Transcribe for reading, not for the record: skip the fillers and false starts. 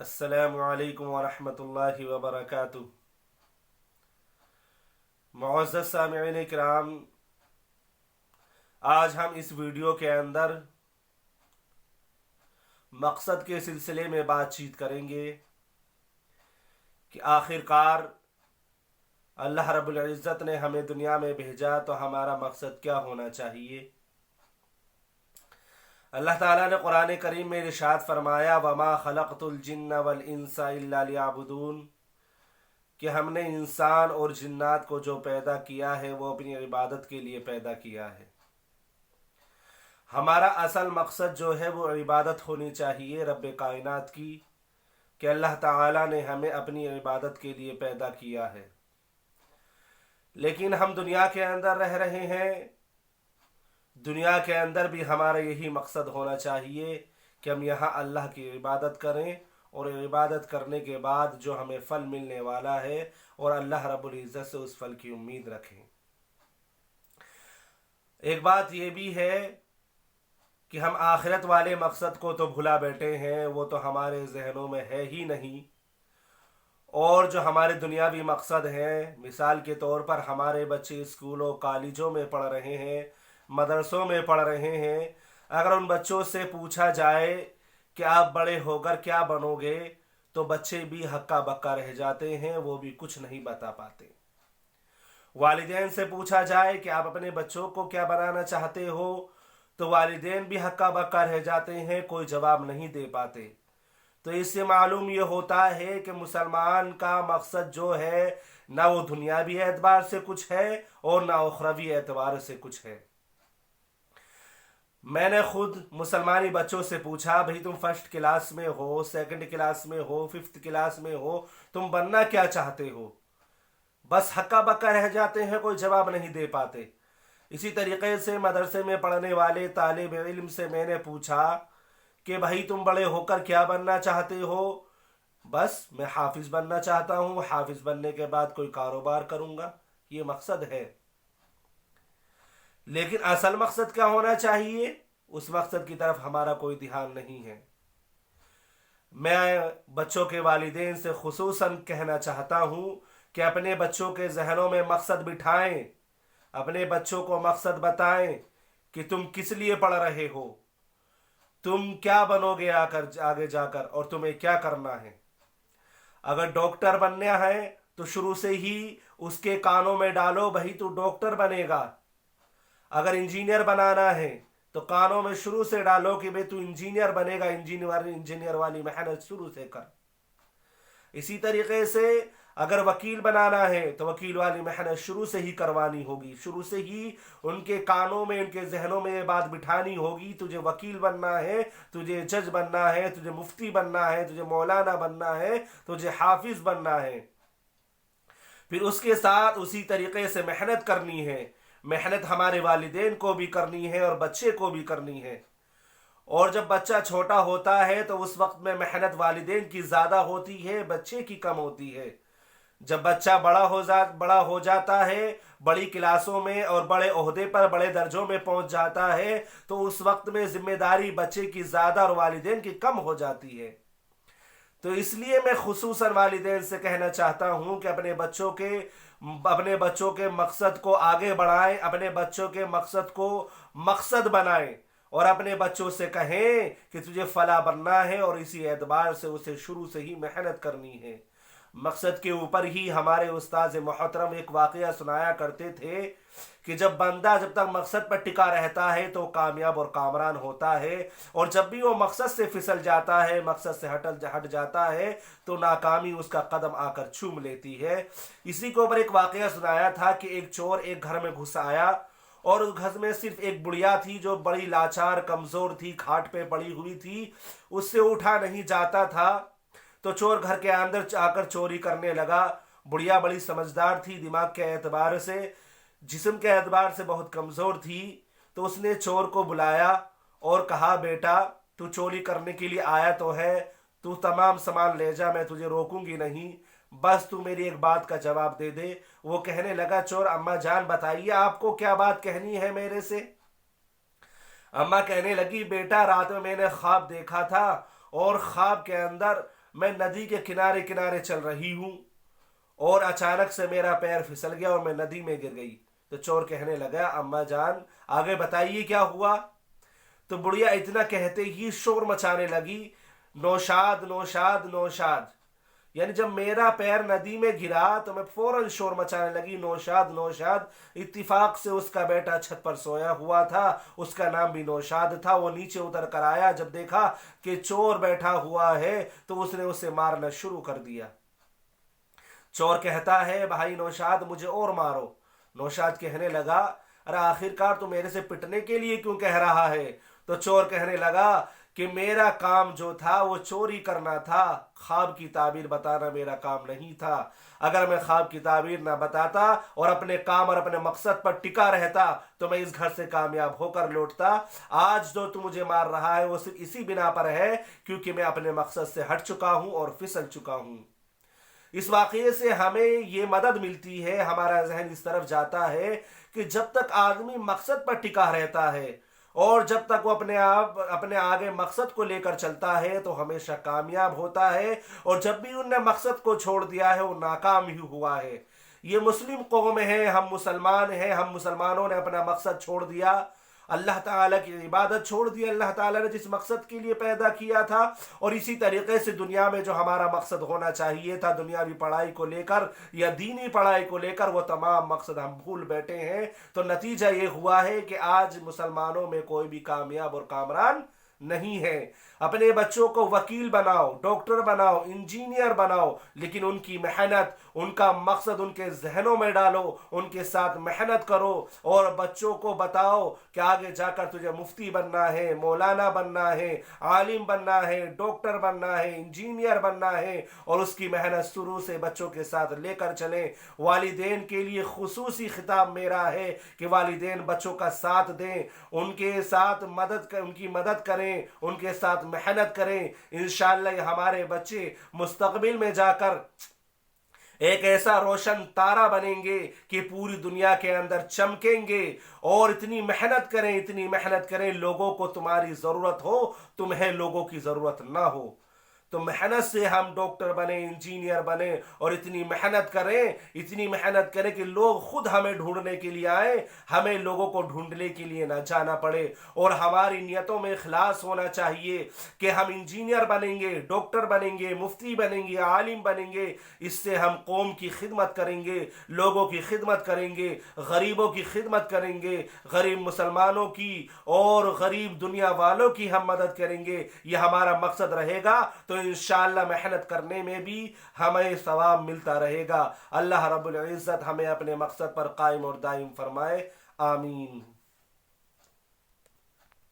अस्सलामु अलैकुम वरहमतुल्लाहि वबरकातुह। मुअज़्ज़ज़ सामिईन किराम, आज हम इस वीडियो के अंदर मकसद के सिलसिले में बातचीत करेंगे कि आखिरकार अल्लाह रब्बुल इज़्ज़त ने हमें दुनिया में भेजा तो हमारा मकसद क्या होना चाहिए। अल्लाह ताला ने कुरान करीम में इरशाद फरमाया, वमा खलक़तुल जिन्न वल इंसा इल्ला लियअबुदून, कि हमने इंसान और जिन्नात को जो पैदा किया है वो अपनी इबादत के लिए पैदा किया है। हमारा असल मकसद जो है वो इबादत होनी चाहिए रब्बे कायनात की, कि अल्लाह ताला ने हमें अपनी इबादत के लिए पैदा किया है। लेकिन हम दुनिया के अंदर रह रहे हैं, दुनिया के अंदर भी हमारा यही मकसद होना चाहिए कि हम यहाँ अल्लाह की इबादत करें और इबादत करने के बाद जो हमें फल मिलने वाला है और अल्लाह रब्बुल इज़्ज़त से उस फल की उम्मीद रखें। एक बात ये भी है कि हम आखिरत वाले मकसद को तो भुला बैठे हैं, वो तो हमारे जहनों में है ही नहीं। और जो हमारे दुनियावी मकसद हैं, मिसाल के तौर पर हमारे बच्चे स्कूलों कॉलेजों में पढ़ रहे हैं, मदरसों में पढ़ रहे हैं, अगर उन बच्चों से पूछा जाए कि आप बड़े होकर क्या बनोगे, तो बच्चे भी हक्का बक्का रह जाते हैं, वो भी कुछ नहीं बता पाते। वालिदैन से पूछा जाए कि आप अपने बच्चों को क्या बनाना चाहते हो, तो वालिदैन भी हक्का बक्का रह जाते हैं, कोई जवाब नहीं दे पाते। तो इससे मालूम ये होता है कि मुसलमान का मकसद जो है ना वो दुनियावी एतबार से कुछ है और ना उखरवी एतबार से कुछ है। मैंने खुद मुसलमानी बच्चों से पूछा, भाई तुम फर्स्ट क्लास में हो, सेकंड क्लास में हो, फिफ्थ क्लास में हो, तुम बनना क्या चाहते हो? बस हक्का बक्का रह जाते हैं, कोई जवाब नहीं दे पाते। इसी तरीके से मदरसे में पढ़ने वाले तालिब इल्म से मैंने पूछा कि भाई तुम बड़े होकर क्या बनना चाहते हो? बस मैं हाफिज बनना चाहता हूँ, हाफिज बनने के बाद कोई कारोबार करूँगा, ये मकसद है। लेकिन असल मकसद क्या होना चाहिए, उस मकसद की तरफ हमारा कोई ध्यान नहीं है। मैं बच्चों के वालिदैन से खुसूसन कहना चाहता हूँ कि अपने बच्चों के जहनों में मकसद बिठाएं, अपने बच्चों को मकसद बताएं कि तुम किस लिए पढ़ रहे हो, तुम क्या बनोगे आगे जाकर और तुम्हें क्या करना है। अगर डॉक्टर बनना है तो शुरू से ही उसके कानों में डालो, भाई तू डॉक्टर बनेगा। अगर इंजीनियर बनाना है तो कानों में शुरू से डालो कि भाई तू इंजीनियर बनेगा, इंजीनियर वाली मेहनत शुरू से कर। इसी तरीके से अगर वकील बनाना है तो वकील वाली मेहनत शुरू से ही करवानी होगी, शुरू से ही उनके कानों में, उनके जहनों में ये बात बिठानी होगी, तुझे वकील बनना है, तुझे जज बनना है, तुझे मुफ्ती बनना है, तुझे मौलाना बनना है, तुझे हाफिज बनना है। फिर उसके साथ उसी तरीके से मेहनत करनी है। मेहनत हमारे वालिदैन को भी करनी है और बच्चे को भी करनी है। और जब बच्चा छोटा होता है तो उस वक्त में मेहनत वालिदैन की ज़्यादा होती है, बच्चे की कम होती है। जब बच्चा बड़ा हो जाता है, बड़ी क्लासों में और बड़े ओहदे पर, बड़े दर्जों में पहुंच जाता है, तो उस वक्त में जिम्मेदारी बच्चे की ज़्यादा और वालिदैन की कम हो जाती है। तो इसलिए मैं खुसूसन वालिदैन से कहना चाहता हूं कि अपने बच्चों के मकसद को आगे बढ़ाएं, अपने बच्चों के मकसद को मकसद बनाएं और अपने बच्चों से कहें कि तुझे फला बनना है और इसी एतबार से उसे शुरू से ही मेहनत करनी है। मकसद के ऊपर ही हमारे उस्ताद मोहतरम एक वाकया सुनाया करते थे कि जब तक मकसद पर टिका रहता है तो कामयाब और कामरान होता है, और जब भी वो मकसद से फिसल जाता है, मकसद से हट जाता है, तो नाकामी उसका कदम आकर चूम लेती है। इसी के ऊपर एक वाकया सुनाया था कि एक चोर एक घर में घुस आया और उस घर में सिर्फ एक बुढ़िया थी जो बड़ी लाचार कमजोर थी, खाट पे पड़ी हुई थी, उससे उठा नहीं जाता था। तो चोर घर के अंदर आकर चोरी करने लगा। बुढ़िया बड़ी समझदार थी, दिमाग के एतबार से, जिस्म के एतबार से बहुत कमज़ोर थी। तो उसने चोर को बुलाया और कहा, बेटा तू चोरी करने के लिए आया तो है, तू तमाम सामान ले जा, मैं तुझे रोकूंगी नहीं, बस तू मेरी एक बात का जवाब दे दे। वो कहने लगा, चोर अम्मा जान बताइए आपको क्या बात कहनी है मेरे से। अम्मा कहने लगी, बेटा रात में मैंने ख्वाब देखा था और ख्वाब के अंदर मैं नदी के किनारे किनारे चल रही हूँ और अचानक से मेरा पैर फिसल गया और मैं नदी में गिर गई। तो चोर कहने लगा, अम्मा जान आगे बताइए क्या हुआ। तो बुढ़िया इतना कहते ही शोर मचाने लगी, नौशाद नौशाद नौशाद। यानी जब मेरा पैर नदी में गिरा तो मैं फौरन शोर मचाने लगी, नौशाद नौशाद। इत्तिफाक से उसका बेटा छत पर सोया हुआ था, उसका नाम भी नौशाद था। वो नीचे उतर कर आया, जब देखा कि चोर बैठा हुआ है तो उसने उसे मारना शुरू कर दिया। चोर कहता है, भाई नौशाद मुझे और मारो। नौशाद कहने लगा, अरे आखिरकार तू मेरे से पिटने के लिए क्यों कह रहा है। तो चोर कहने लगा कि मेरा काम जो था वो चोरी करना था, ख्वाब की ताबीर बताना मेरा काम नहीं था। अगर मैं ख्वाब की ताबीर ना बताता और अपने काम और अपने मकसद पर टिका रहता तो मैं इस घर से कामयाब होकर लौटता। आज जो तू मुझे मार रहा है वो सिर्फ इसी बिना पर है क्योंकि मैं अपने मकसद से हट चुका हूं और फिसल चुका हूं। इस वाक़ये से हमें ये मदद मिलती है, हमारा जहन इस तरफ जाता है कि जब तक आदमी मकसद पर टिका रहता है और जब तक वो अपने आगे मकसद को लेकर चलता है तो हमेशा कामयाब होता है, और जब भी उनने मकसद को छोड़ दिया है वो नाकाम ही हुआ है। ये मुस्लिम कौम है, हम मुसलमान हैं, हम मुसलमानों ने अपना मकसद छोड़ दिया, अल्लाह ताला की इबादत छोड़ दी, अल्लाह ताला ने जिस मकसद के लिए पैदा किया था। और इसी तरीके से दुनिया में जो हमारा मकसद होना चाहिए था दुनियावी पढ़ाई को लेकर या दीनी पढ़ाई को लेकर, वो तमाम मकसद हम भूल बैठे हैं। तो नतीजा ये हुआ है कि आज मुसलमानों में कोई भी कामयाब और कामरान नहीं है। अपने बच्चों को वकील बनाओ, डॉक्टर बनाओ, इंजीनियर बनाओ, लेकिन उनकी मेहनत, उनका मकसद उनके जहनों में डालो, उनके साथ मेहनत करो और बच्चों को बताओ कि आगे जाकर तुझे मुफ्ती बनना है, मौलाना बनना है, आलिम बनना है, डॉक्टर बनना है, इंजीनियर बनना है, और उसकी मेहनत शुरू से बच्चों के साथ लेकर चलें। वालिदैन के लिए खुसूसी खिताब मेरा है कि वालिदैन बच्चों का साथ दें, उनके साथ उनकी मदद करें, उनके साथ मेहनत करें। इंशाअल्लाह हमारे बच्चे मुस्तकबिल में जाकर एक ऐसा रोशन तारा बनेंगे कि पूरी दुनिया के अंदर चमकेंगे। और इतनी मेहनत करें, इतनी मेहनत करें, लोगों को तुम्हारी जरूरत हो, तुम्हें लोगों की जरूरत ना हो। तो मेहनत से हम डॉक्टर बने, इंजीनियर बने, और इतनी मेहनत करें, इतनी मेहनत करें कि लोग खुद हमें ढूंढने के लिए आए, हमें लोगों को ढूंढने के लिए ना जाना पड़े। और हमारी नियतों में इखलास होना चाहिए कि हम इंजीनियर बनेंगे, डॉक्टर बनेंगे, मुफ्ती बनेंगे, आलिम बनेंगे। इससे हम कौम की खिदमत करेंगे, लोगों की खिदमत करेंगे, गरीबों की खिदमत करेंगे, गरीब मुसलमानों की और गरीब दुनिया वालों की हम मदद करेंगे। ये हमारा मकसद रहेगा तो इंशाअल्लाह मेहनत करने में भी हमें सवाब मिलता रहेगा। अल्लाह रब्बुल इज्जत हमें अपने मकसद पर कायम और दायम फरमाए। आमीन।